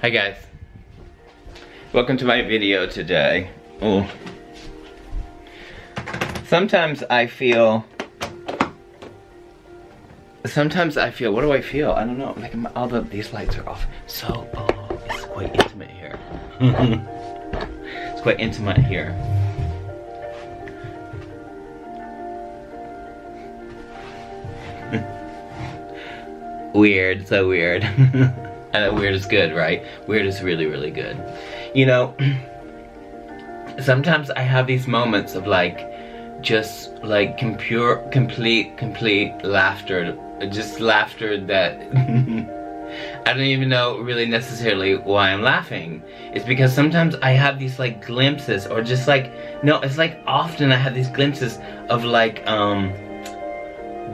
Hi guys, welcome to my video today. Oh, sometimes I feel, what do I feel? I don't know, like these lights are off. So, it's quite intimate here. It's quite intimate here. Weird, so weird. I know weird is good, right? Weird is really, really good. You know, sometimes I have these moments of just complete laughter. Just laughter that I don't even know really necessarily why I'm laughing. It's because sometimes I have these glimpses, or just often I have these glimpses of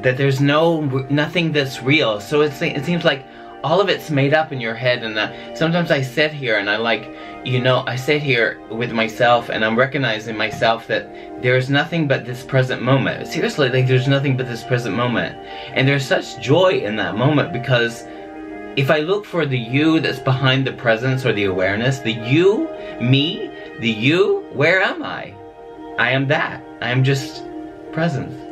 that there's nothing that's real. So it seems like all of it's made up in your head, and sometimes I sit here and I sit here with myself and I'm recognizing myself that there's nothing but this present moment. Seriously, there's nothing but this present moment. And there's such joy in that moment, because if I look for the you that's behind the presence or the awareness, the you, me, the you, where am I? I am that. I am just presence.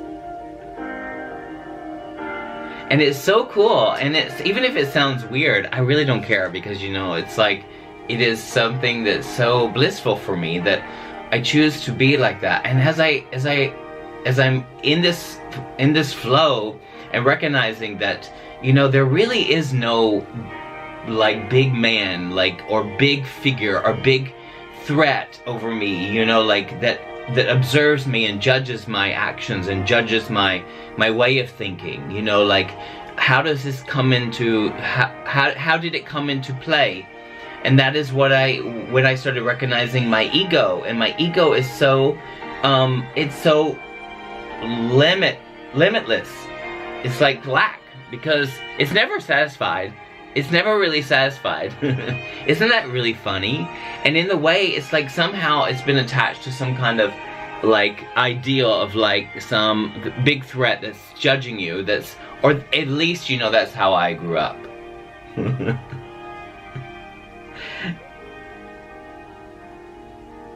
And it's so cool, and even if it sounds weird, I really don't care, because it is something that's so blissful for me that I choose to be like that. And as I'm in this flow and recognizing that, there really is no big man or big figure or big threat over me, that observes me and judges my actions and judges my way of thinking. How does this come into, how did it come into play? And that is when I started recognizing my ego. And my ego is so it's so limitless. It's like black, because it's never satisfied. It's never really satisfied. Isn't that really funny? And in the way, it's somehow it's been attached to some kind of ideal of some big threat that's judging you, or at least that's how I grew up.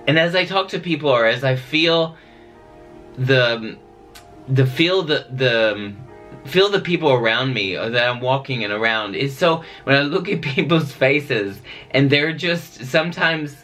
And as I talk to people, or as I feel the people around me, or that I'm walking and around, is so, when I look at people's faces and they're just sometimes,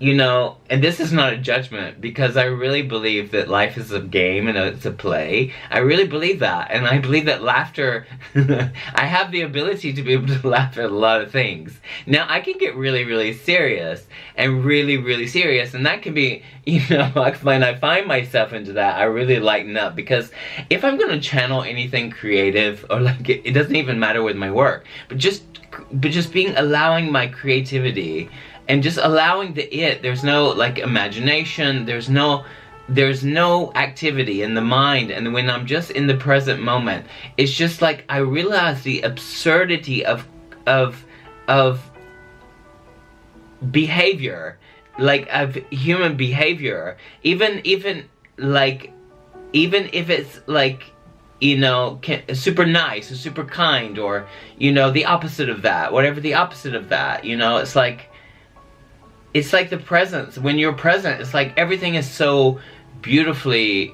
and this is not a judgment, because I really believe that life is a game and it's a play. I really believe that, and I believe that laughter, I have the ability to be able to laugh at a lot of things. Now, I can get really, really serious, and really, really serious, and that can be, when I find myself into that, I really lighten up, because if I'm going to channel anything creative, or it doesn't even matter with my work, but just allowing my creativity, and just allowing there's no imagination, there's no activity in the mind, and when I'm just in the present moment, it's just I realize the absurdity of behavior, of human behavior, even if it's super nice or super kind, or the opposite of that, whatever the opposite of that, it's the presence. When you're present, it's everything is so beautiful.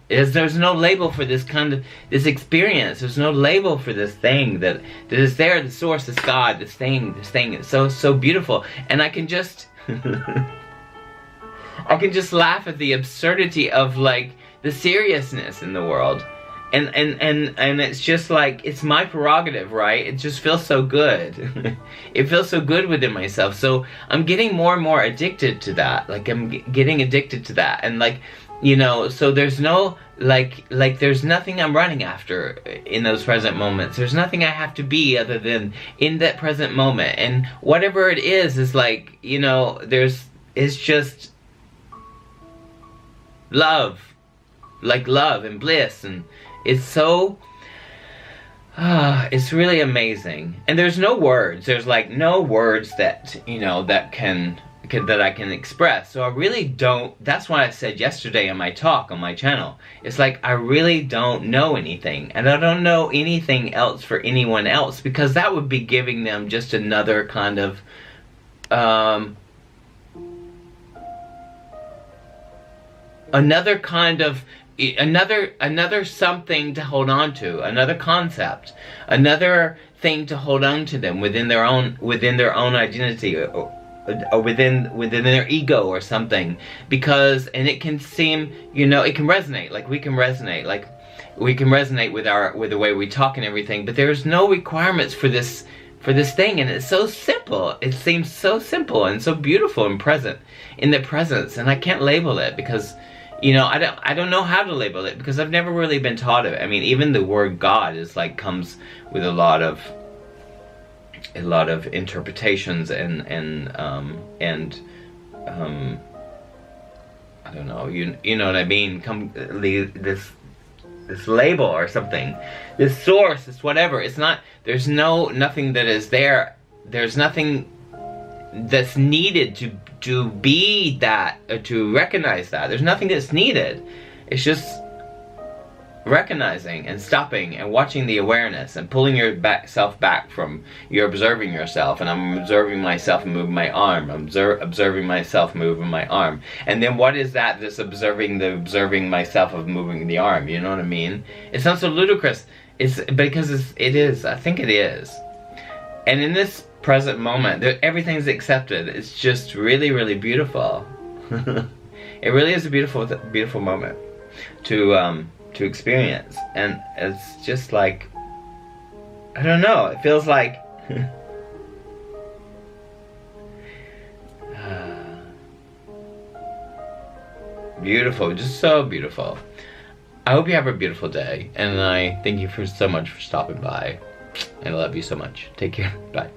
There's no label for this this experience. There's no label for this thing that is there. The source is God. This thing is so beautiful, and I can just I can just laugh at the absurdity of the seriousness in the world. And it's just it's my prerogative, right? It just feels so good. It feels so good within myself. So I'm getting more and more addicted to that. I'm getting addicted to that. And so there's no, there's nothing I'm running after in those present moments. There's nothing I have to be other than in that present moment. And whatever it is it's just love. Love and bliss, and it's so it's really amazing. And there's no words. There's no words that that can that I can express. So I really don't, that's what I said yesterday in my talk on my channel. It's like, I really don't know anything, and I don't know anything else for anyone else, because that would be giving them just another kind of another something to hold on to, another concept, another thing to hold on to them within their own identity, or within their ego or something. Because, and it can seem, you know, it can resonate, like we can resonate with the way we talk and everything, but there's no requirements for this thing, and it's so simple. It seems so simple and so beautiful and present in the presence, and I can't label it because, you know, I don't know how to label it, because I've never really been taught it. I mean, even the word God is like, comes with a lot of interpretations and I don't know, you know what I mean, this label or something, this source, this whatever. It's not, there's nothing that is there, there's nothing that's needed to be that, to recognize that. There's nothing that's needed. It's just recognizing and stopping and watching the awareness and pulling yourself back from, you're observing yourself, and I'm observing myself and moving my arm. I'm observing myself moving my arm. And then what is that? This observing myself of moving the arm. You know what I mean? It sounds so ludicrous. It's because it is. I think it is. And in this present moment, everything's accepted. It's just really, really beautiful. It really is a beautiful moment to experience, and it's just like, I don't know, it feels like beautiful, just so beautiful. I hope you have a beautiful day, and I thank you so much for stopping by. I love you so much. Take care. Bye.